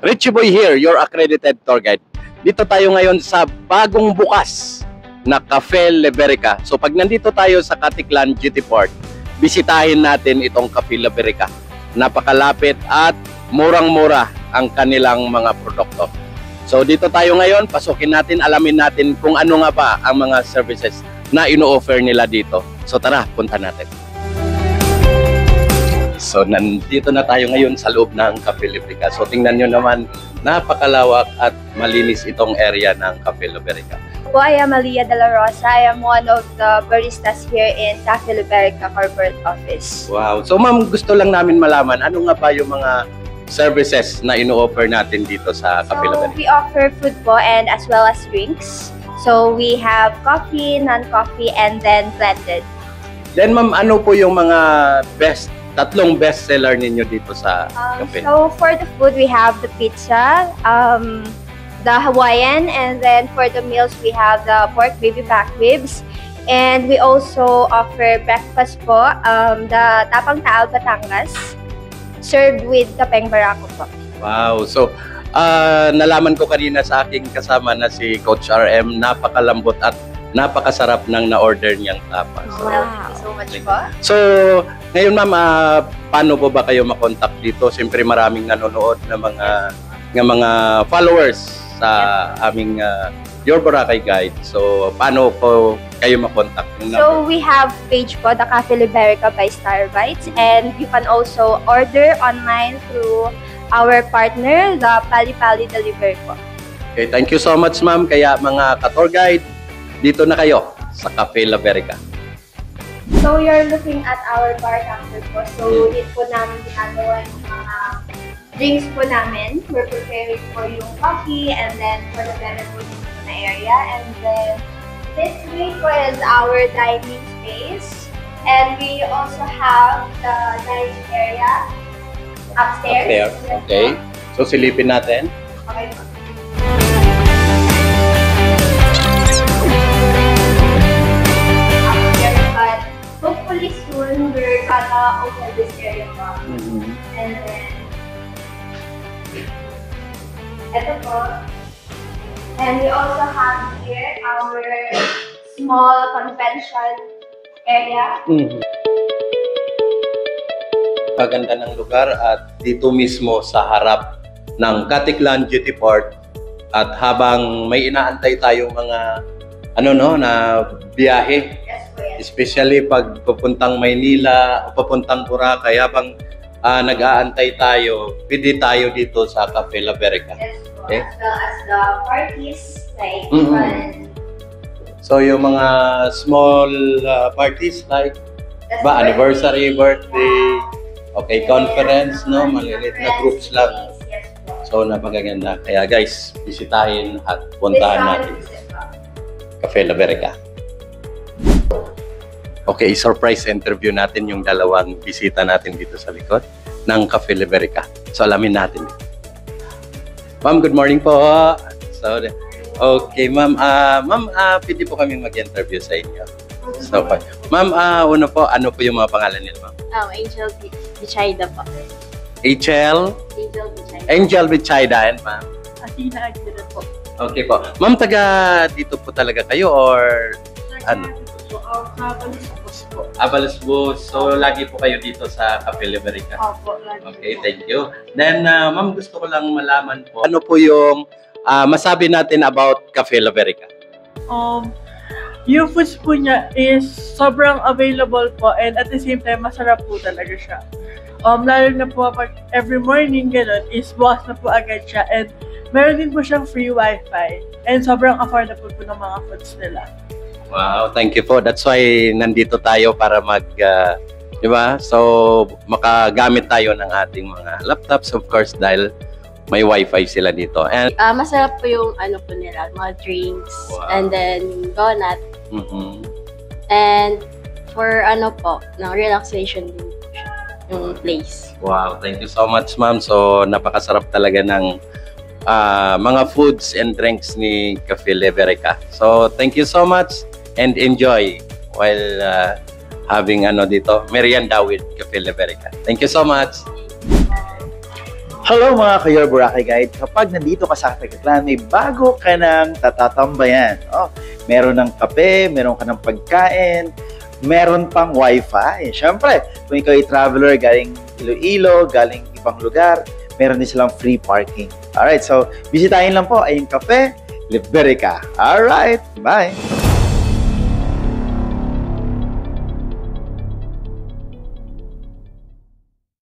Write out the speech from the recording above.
Richie Boy here, your accredited tour guide. Dito tayo ngayon sa bagong bukas na Cafe Liberica. So pag nandito tayo sa Caticlan GT Port, bisitahin natin itong Cafe Liberica. Napakalapit at murang-mura ang kanilang mga produkto. So dito tayo ngayon, pasukin natin, alamin natin kung ano nga ba ang mga services na ino-offer nila dito. So tara, punta natin. So nandito na tayo ngayon sa loob ng Cafe Liberica. So tingnan nyo naman, napakalawak at malinis itong area ng Cafe Liberica. I am Malia De La Rosa. I am one of the baristas here in Cafe Liberica Corporate Office. Wow. So ma'am, gusto lang namin malaman, ano nga ba yung mga services na ino-offer natin dito sa Cafe Liberica? We offer food po and as well as drinks. So we have coffee, non-coffee, and then blended. Then ma'am, ano po yung mga tatlong best seller ninyo dito sa cafe? So for the food, we have the pizza, the Hawaiian, and then for the meals, we have the pork baby back ribs. And we also offer breakfast po, the Tapang Taal Batangas, served with kapeng barako po. Wow! So, nalaman ko kanina sa aking kasama na si Coach RM, napakalambot at napakasarap ng na-order niyang tapas. Wow! Thank you so much po. So, ngayon ma'am, paano po ba kayo makontak dito? Siyempre maraming nanonood na mga followers sa aming Your Boracay Guide. So, paano po kayo makontak? So, we have page po, the Cafe Liberica by Star Bites, and you can also order online through our partner, the Pali Pali Delivery po. Okay, thank you so much ma'am. Kaya mga ka-tour guide, dito na kayo sa Cafe Liberica. So, you're looking at our bar counter po. So, dito po namin ginagawa yung mga drinks po namin. We're preparing for yung coffee and then for the blended po dito na area. And then, this way po is our dining space. And we also have the dining area upstairs. Okay. So, silipin natin. Okay po. Hopefully soon, we're gonna open this area po. And then, ito po. And we also have here our small convention area. Kaganda ng lugar at dito mismo sa harap ng Caticlan GT Port. At habang may inaantay tayong mga na biyahe, especially pag papuntang Maynila o papuntang Boracay, habang nag-aantay tayo, pwede tayo dito sa Cafe Liberica. Yes, okay? As well as the parties, like So yung mga small parties like anniversary, birthday, okay, conference, no, maliliit na groups lang. So napakaganda. Kaya guys, bisitahin at puntahan natin Cafe Liberica. Okay, surprise interview natin yung dalawang bisita natin dito sa likod ng Cafe Liberica. So, alamin natin. Ma'am, good morning po. So, okay, ma'am. Pwede po kami mag-interview sa inyo. So, ma'am, una po, ano po yung mga pangalan nila, ma'am? Angel Bichayda po. Angel Bichayda, and ma'am? Athena Aguilera po. Okay po. Ma'am, taga dito po talaga kayo or ano? Abalusbos. So, lagi po kayo dito sa Cafe Liberica? Opo, lagi. Okay, thank you. Then, ma'am, gusto ko lang malaman po, ano po yung masabi natin about Cafe Liberica? Yung foods po niya is sobrang available po and at the same time, masarap po talaga siya. Lalo na po pag every morning, gano'n, is bukas na po agad siya and meron din po siyang free wifi and sobrang affordable po ng mga foods nila. Wow, thank you po. That's why nandito tayo para di ba? So, makagamit tayo ng ating mga laptops, of course, dahil may wifi sila dito. And masarap po yung ano po nila, mga drinks, and then donut. And for ano po, ng relaxation din po siya, yung place. Wow, thank you so much, ma'am. So, napakasarap talaga ng mga foods and drinks ni Cafe Liberica. So, thank you so much and enjoy while having dito, merienda with Cafe Liberica. Thank you so much. Hello mga ka-Your Boracay Guide. Kapag nandito ka sa Caticlan, may bago ka ng tatatambayan. Meron ng kape, meron ka ng pagkain, meron pang wifi. Siyempre, kung ikaw ay traveler galing Iloilo, galing ibang lugar, meron din silang free parking. Alright, so bisitahin lang po ay yung Cafe Liberica. Alright, bye!